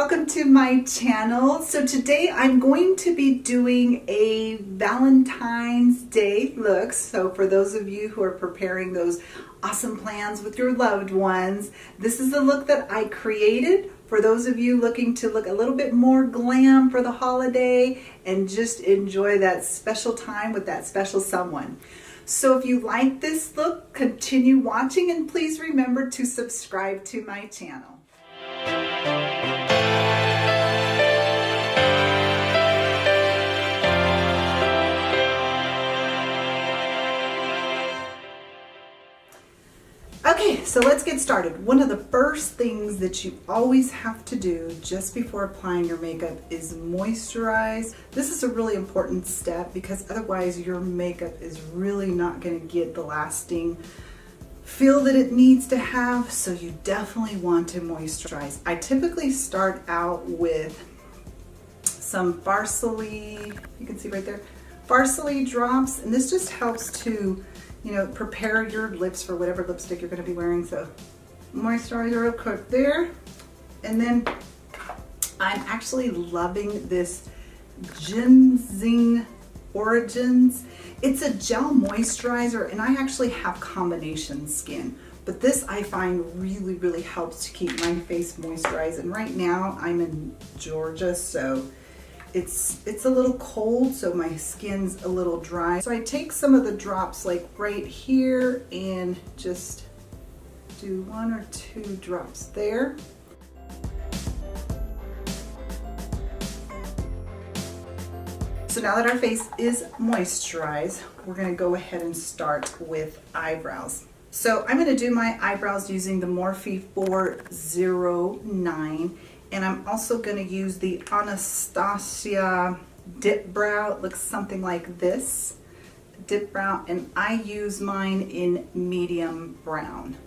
welcome to my channel. So today I'm going to be doing a Valentine's Day look. So for those of you who are preparing those awesome plans with your loved ones, this is the look that I created. For those of you looking to look a little bit more glam for the holiday and just enjoy that special time with that special someone. So if you like this look, continue watching and please remember to subscribe to my channel. Okay, so let's get started. One of the first things that you always have to do just before applying your makeup is moisturize. This is a really important step because otherwise your makeup is really not going to get the lasting feel that it needs to have, so you definitely want to moisturize. I typically start out with some Farsali, you can see right there, Farsali drops, and this just helps to prepare your lips for whatever lipstick you're going to be wearing. So moisturizer real quick there. And then I'm actually loving this GinZing Origins. It's a gel moisturizer and I actually have combination skin. But this I find really helps to keep my face moisturized. And right now I'm in Georgia, so it's a little cold, so my skin's a little dry. So I take some of the drops like right here and just do 1 or 2 drops there. So now that our face is moisturized, we're gonna go ahead and start with eyebrows. So I'm gonna do my eyebrows using the Morphe 409. And I'm also going to use the Anastasia dip brow. It looks something like this, dip brow, and I use mine in medium brown.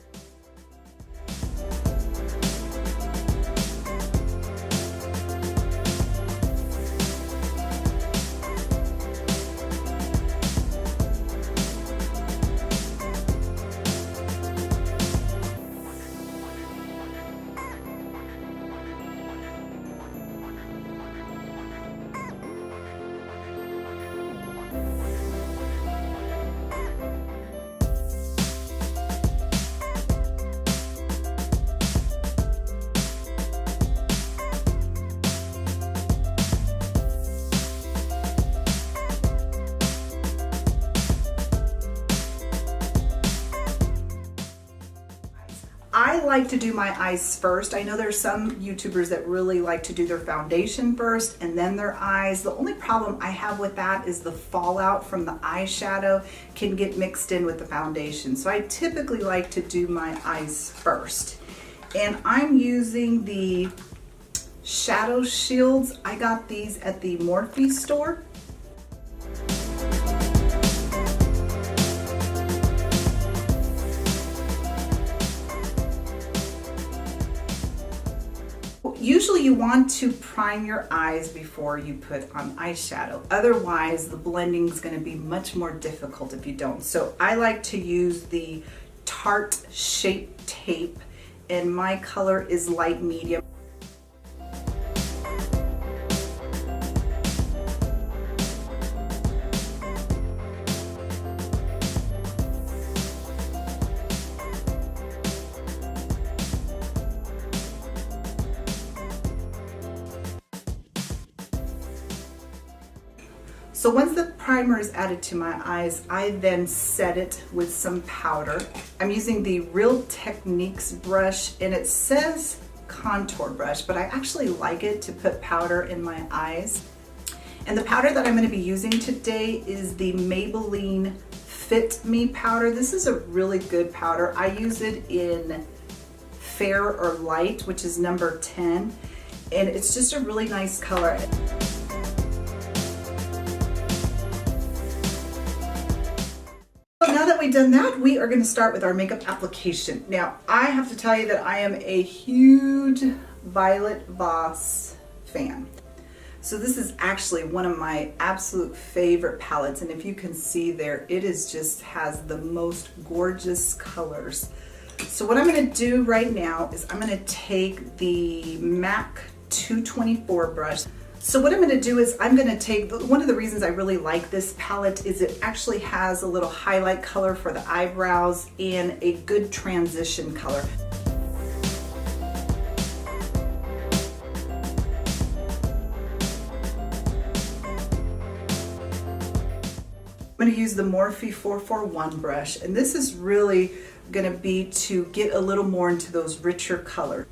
I like to do my eyes first. I know there's some YouTubers that really like to do their foundation first and then their eyes. The only problem I have with that is the fallout from the eyeshadow can get mixed in with the foundation. So I typically like to do my eyes first. And I'm using the shadow shields. I got these at the Morphe store. Usually you want to prime your eyes before you put on eyeshadow. Otherwise, the blending is going to be much more difficult if you don't. So I like to use the Tarte Shape Tape, and my color is light medium. So once the primer is added to my eyes, I then set it with some powder. I'm using the Real Techniques brush, and it says contour brush, but I actually like it to put powder in my eyes. And the powder that I'm going to be using today is the Maybeline Fit Me powder. This is a really good powder. I use it in Fair or Light, which is number 10, and it's just a really nice color. Now that we've done that, we are going to start with our makeup application. Now, I have to tell you that I am a huge Violet Voss fan. So this is actually one of my absolute favorite palettes, and if you can see there, it is just has the most gorgeous colors. So what I'm going to do right now is I'm going to take the MAC 224 brush. So what I'm going to do is I'm going to take, one of the reasons I really like this palette is it actually has a little highlight color for the eyebrows and a good transition color. I'm going to use the Morphe 441 brush, and this is really going to be to get a little more into those richer colors.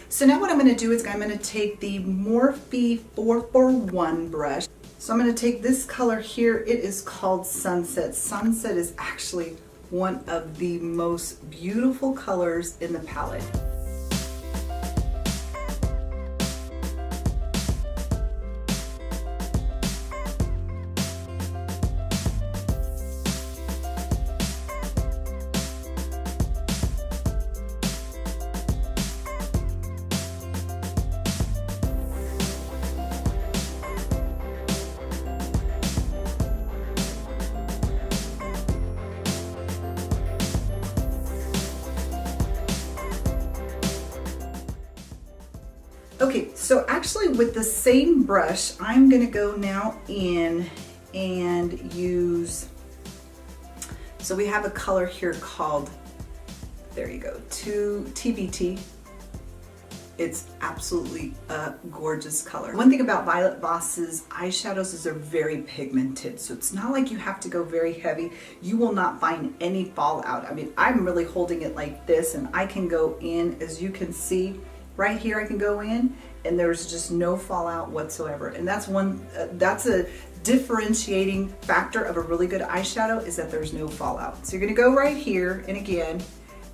So now what I'm going to do is I'm going to take the Morphe 441 brush. So I'm going to take this color here. It is called Sunset. Sunset is actually one of the most beautiful colors in the palette. Okay, so actually with the same brush, I'm gonna go now in and use, so we have a color here called, there you go, TBT. It's absolutely a gorgeous color. One thing about Violet Voss's eyeshadows is they're very pigmented, so it's not like you have to go very heavy. You will not find any fallout. I mean, I'm really holding it like this, and I can go in, as you can see, right here I can go in and there's just no fallout whatsoever. And that's that's a differentiating factor of a really good eyeshadow, is that there's no fallout. So you're gonna go right here, and again,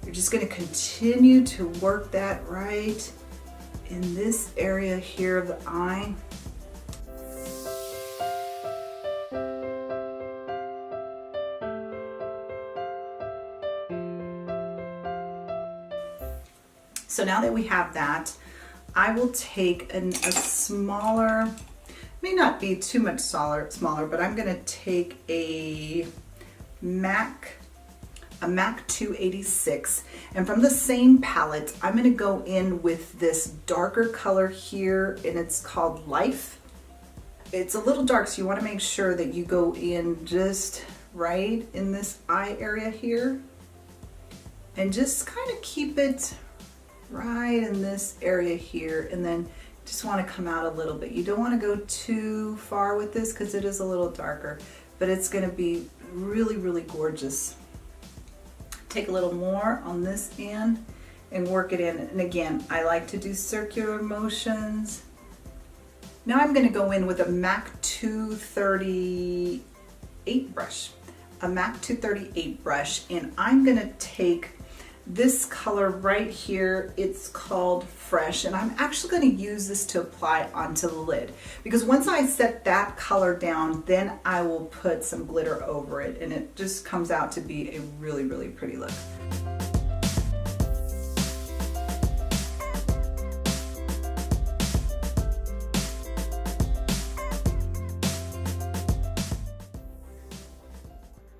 you're just gonna continue to work that right in this area here of the eye. So now that we have that, I will take a smaller, may not be too much smaller, but I'm gonna take a MAC 286, and from the same palette, I'm gonna go in with this darker color here, and it's called Life. It's a little dark, so you wanna make sure that you go in just right in this eye area here, and just kind of keep it right in this area here, and then just want to come out a little bit. You don't want to go too far with this because it is a little darker, but it's going to be really, really gorgeous. Take a little more on this end and work it in. And again, I like to do circular motions. Now I'm going to go in with a MAC 238 brush. A MAC 238 brush, and I'm going to take this color right here. It's called Fresh, and I'm actually going to use this to apply onto the lid, because once I set that color down, then I will put some glitter over it, and it just comes out to be a really, really pretty look.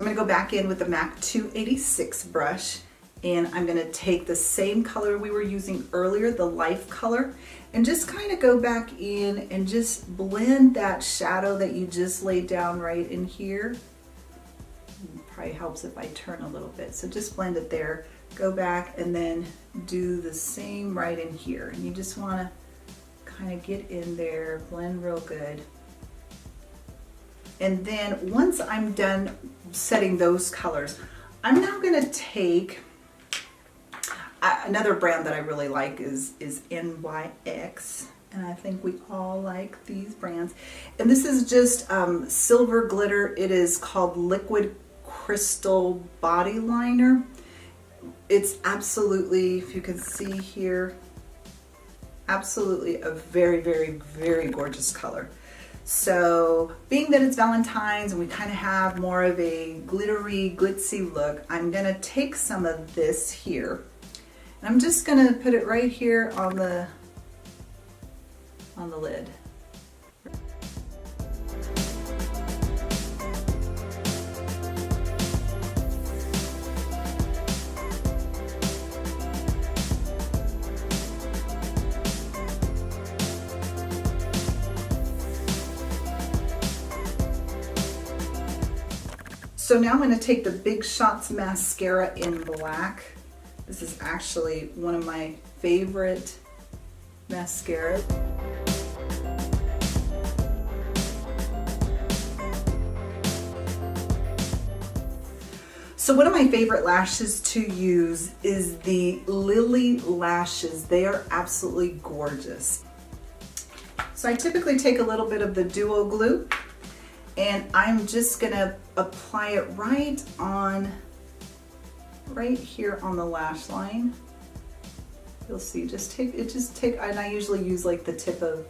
I'm going to go back in with the MAC 286 brush, and I'm going to take the same color we were using earlier, the Life color, and just kind of go back in and just blend that shadow that you just laid down right in here. It probably helps if I turn a little bit. So just blend it there, go back, and then do the same right in here. And you just want to kind of get in there, blend real good. And then once I'm done setting those colors, I'm now going to take another brand that I really like is NYX, and I think we all like these brands. And this is just silver glitter. It is called Liquid Crystal Body Liner. It's absolutely, if you can see here, absolutely a very, very, very gorgeous color. So being that it's Valentine's and we kind of have more of a glittery, glitzy look, I'm gonna take some of this here. I'm just going to put it right here on the lid. So now I'm going to take the Big Shots mascara in black. This is actually one of my favorite mascaras. So one of my favorite lashes to use is the Lily lashes. They are absolutely gorgeous. So I typically take a little bit of the duo glue and I'm just gonna apply it right here on the lash line. You'll see, and I usually use like the tip of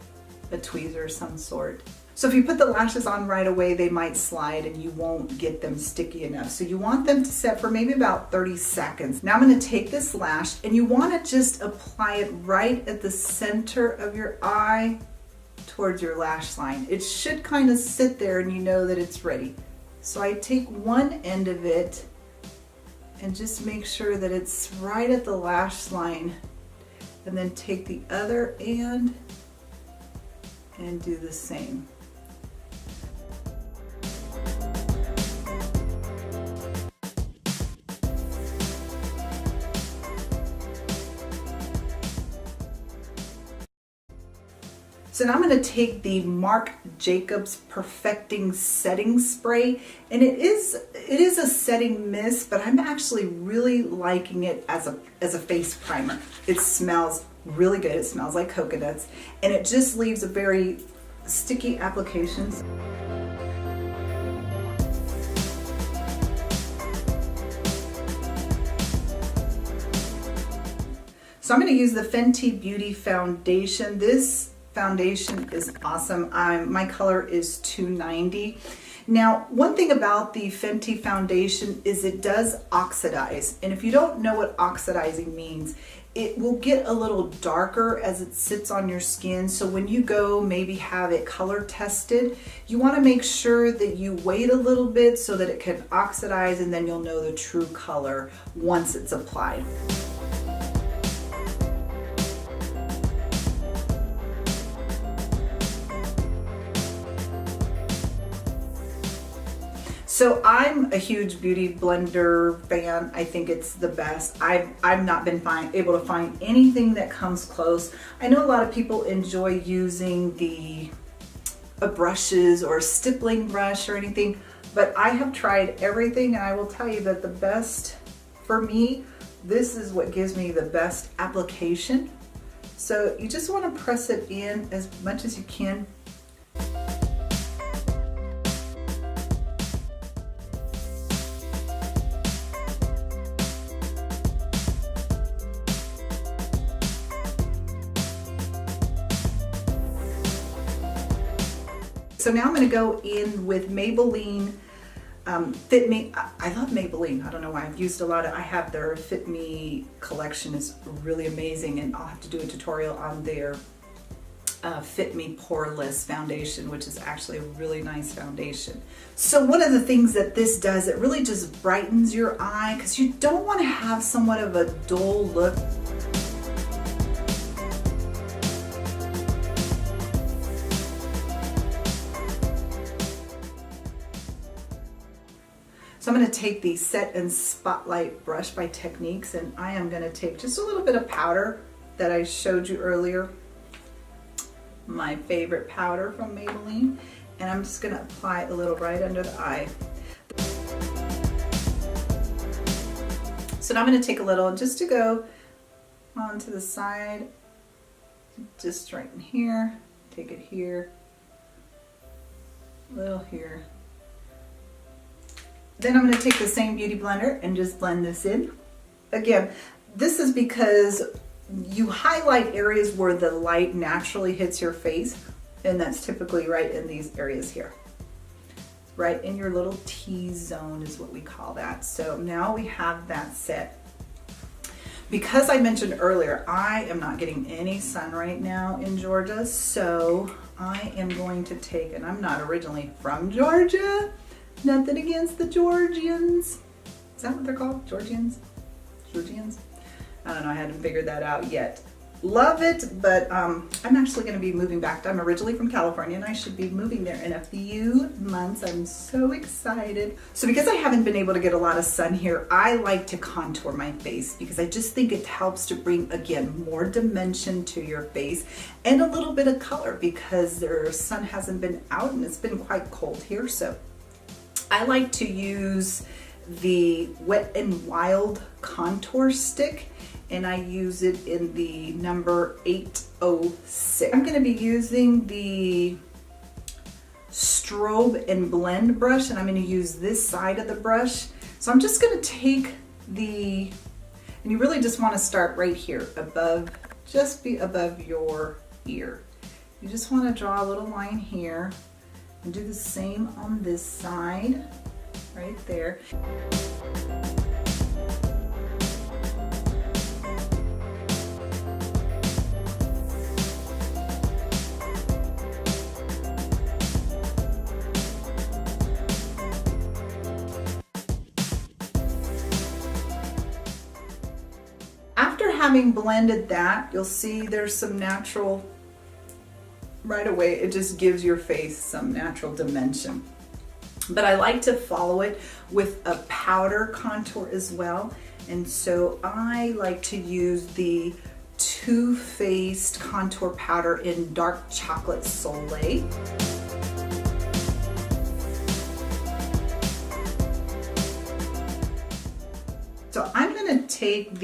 a tweezer of some sort. So if you put the lashes on right away, they might slide and you won't get them sticky enough. So you want them to set for maybe about 30 seconds. Now I'm gonna take this lash and you wanna just apply it right at the center of your eye towards your lash line. It should kind of sit there and you know that it's ready. So I take one end of it and just make sure that it's right at the lash line, and then take the other end and do the same. So now I'm going to take the Marc Jacobs Perfecting Setting Spray, and it is a setting mist, but I'm actually really liking it as a face primer. It smells really good. It smells like coconuts, and it just leaves a very sticky application. So I'm going to use the Fenty Beauty Foundation. This foundation is awesome. My color is 290. Now, one thing about the Fenty foundation is it does oxidize. And if you don't know what oxidizing means, it will get a little darker as it sits on your skin. So when you go maybe have it color tested, you want to make sure that you wait a little bit so that it can oxidize, and then you'll know the true color once it's applied. So I'm a huge Beauty Blender fan. I think it's the best. I've not been able to find anything that comes close. I know a lot of people enjoy using the brushes or a stippling brush or anything, but I have tried everything, and I will tell you that the best for me, this is what gives me the best application. So you just want to press it in as much as you can. So now I'm going to go in with Maybeline Fit Me. I love Maybeline. I don't know why. I've used a lot of, I have their Fit Me collection is really amazing, and I'll have to do a tutorial on their Fit Me Poreless foundation, which is actually a really nice foundation. So one of the things that this does, it really just brightens your eye, because you don't want to have somewhat of a dull look. So I'm going to take the Set and Spotlight brush by Techniques, and I am going to take just a little bit of powder that I showed you earlier, my favorite powder from Maybelline, and I'm just going to apply a little right under the eye. So now I'm going to take a little just to go onto the side, just right in here, take it here, a little here. Then I'm going to take the same Beauty Blender and just blend this in. Again, this is because you highlight areas where the light naturally hits your face, and that's typically right in these areas here. Right in your little T-zone is what we call that. So now we have that set. Because I mentioned earlier, I am not getting any sun right now in Georgia, so I am going to take, and I'm not originally from Georgia, nothing against the Georgians. Is that what they're called? Georgians? Georgians? I don't know, I hadn't figured that out yet. love it, but I'm actually going to be moving back. I'm originally from California and I should be moving there in a few months. I'm so excited. So because I haven't been able to get a lot of sun here, I like to contour my face because I just think it helps to bring, again, more dimension to your face and a little bit of color because the sun hasn't been out and it's been quite cold here. So I like to use the Wet n Wild contour stick, and I use it in the number 806. I'm going to be using the Strobe and Blend brush, and I'm going to use this side of the brush. So I'm just going to take and you really just want to start right here above, just be above your ear. You just want to draw a little line here and do the same on this side, right there. After having blended that, you'll see there's some natural, right away, it just gives your face some natural dimension. But I like to follow it with a powder contour as well. And so I like to use the Too Faced contour powder in Dark Chocolate Soleil. So I'm going to take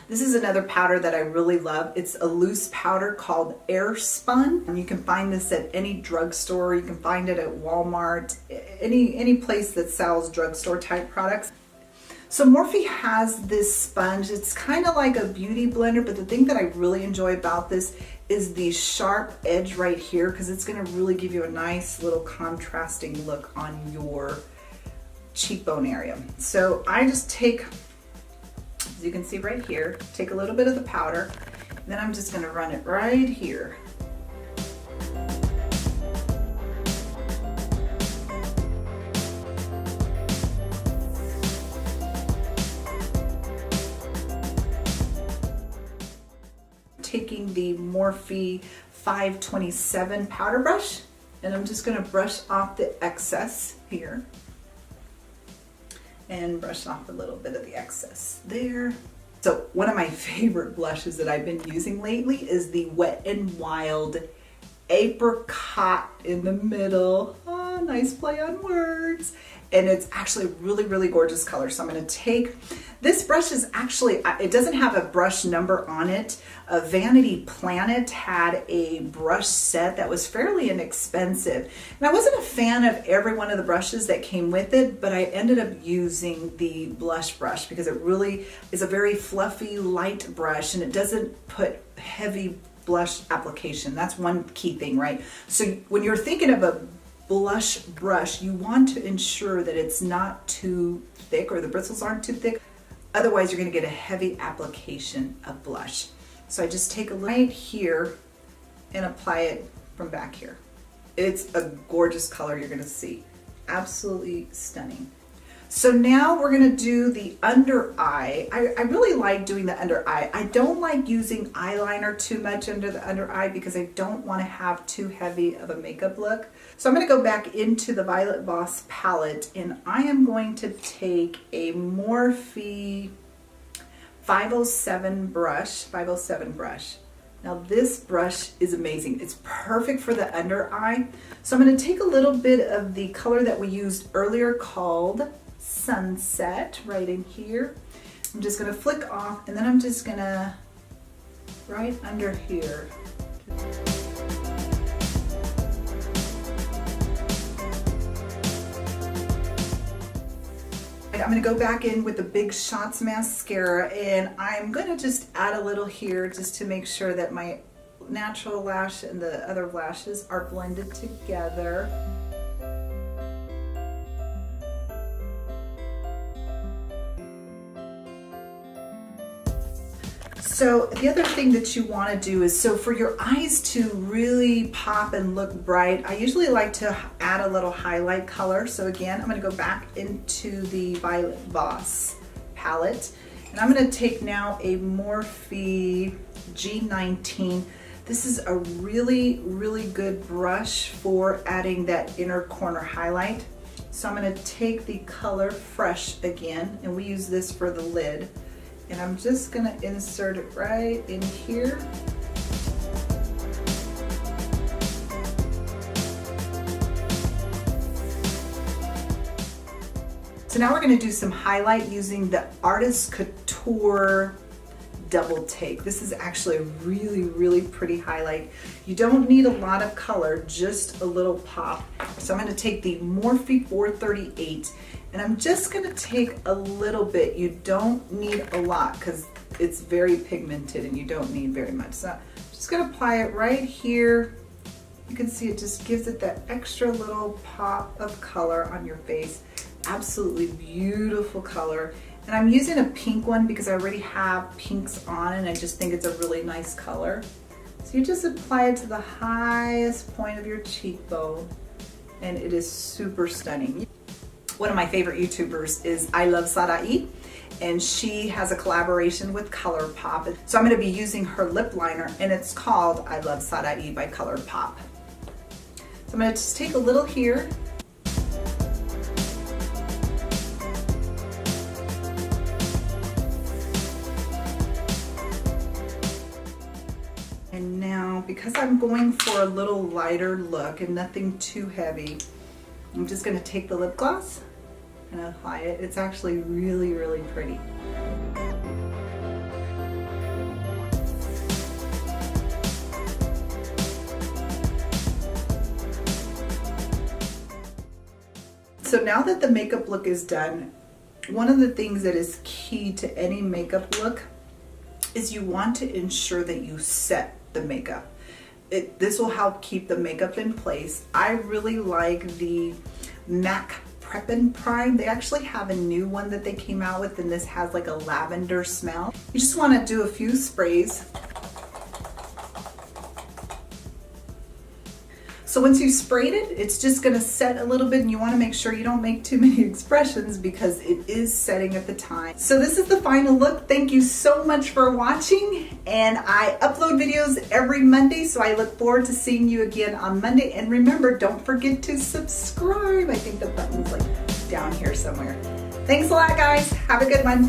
this is another powder that I really love. It's a loose powder called Airspun. And you can find this at any drugstore. You can find it at Walmart, any place that sells drugstore type products. So Morphe has this sponge. It's kind of like a beauty blender, but the thing that I really enjoy about this is the sharp edge right here, because it's going to really give you a nice little contrasting look on your cheekbone area. So I just take, as you can see right here, take a little bit of the powder, and then I'm just going to run it right here. Taking the Morphe 527 powder brush, and I'm just going to brush off the excess here. And brush off a little bit of the excess there. So one of my favorite blushes that I've been using lately is the Wet n Wild Apri-cot in the middle. Oh, nice play on words. And it's actually a really, really gorgeous color. So I'm going to take, this brush is actually, it doesn't have a brush number on it. Vanity Planet had a brush set that was fairly inexpensive. And I wasn't a fan of every one of the brushes that came with it, but I ended up using the blush brush because it really is a very fluffy, light brush, and it doesn't put heavy blush application. That's one key thing, right? So when you're thinking of a blush brush, you want to ensure that it's not too thick or the bristles aren't too thick. Otherwise, you're going to get a heavy application of blush. So I just take a right here and apply it from back here. It's a gorgeous color you're going to see. Absolutely stunning. So now we're going to do the under eye. I really like doing the under eye. I don't like using eyeliner too much under the under eye because I don't want to have too heavy of a makeup look. So I'm going to go back into the Violet Voss palette, and I am going to take a Morphe 507 brush. Now this brush is amazing. It's perfect for the under eye. So I'm going to take a little bit of the color that we used earlier called Sunset right in here. I'm just going to flick off, and then I'm just going to right under here. I'm going to go back in with the Big Shots mascara, and I'm going to just add a little here just to make sure that my natural lash and the other lashes are blended together. So the other thing that you want to do is, so for your eyes to really pop and look bright, I usually like to add a little highlight color. So again, I'm going to go back into the Violet Voss palette, And I'm going to take now a Morphe G19. This is a really, really good brush for adding that inner corner highlight. So I'm going to take the color Fresh again, and we use this for the lid. And I'm just going to insert it right in here. So now we're going to do some highlight using the Artist Couture Double Take. This is actually a really, really pretty highlight. You don't need a lot of color, just a little pop. So I'm going to take the Morphe 438, and I'm just going to take a little bit. You don't need a lot because it's very pigmented and you don't need very much. So I'm just going to apply it right here. You can see it just gives it that extra little pop of color on your face. Absolutely beautiful color. And I'm using a pink one because I already have pinks on and I just think it's a really nice color. So you just apply it to the highest point of your cheekbone and it is super stunning. One of my favorite YouTubers is I Love Sarai, and she has a collaboration with ColourPop. So I'm going to be using her lip liner, and it's called I Love Sarai by ColourPop. So I'm going to just take a little here. And now, because I'm going for a little lighter look and nothing too heavy, I'm just going to take the lip gloss and apply it. It's actually really, really pretty. So now that the makeup look is done, one of the things that is key to any makeup look is you want to ensure that you set the makeup. This will help keep the makeup in place. I really like the MAC Prep and Prime. They actually have a new one that they came out with, and this has like a lavender smell. You just want to do a few sprays. So once you've sprayed it, it's just going to set a little bit, and you want to make sure you don't make too many expressions because it is setting at the time. So this is the final look. Thank you so much for watching, and I upload videos every Monday, so I look forward to seeing you again on Monday. And remember, don't forget to subscribe. I think the button's like down here somewhere. Thanks a lot, guys. Have a good one.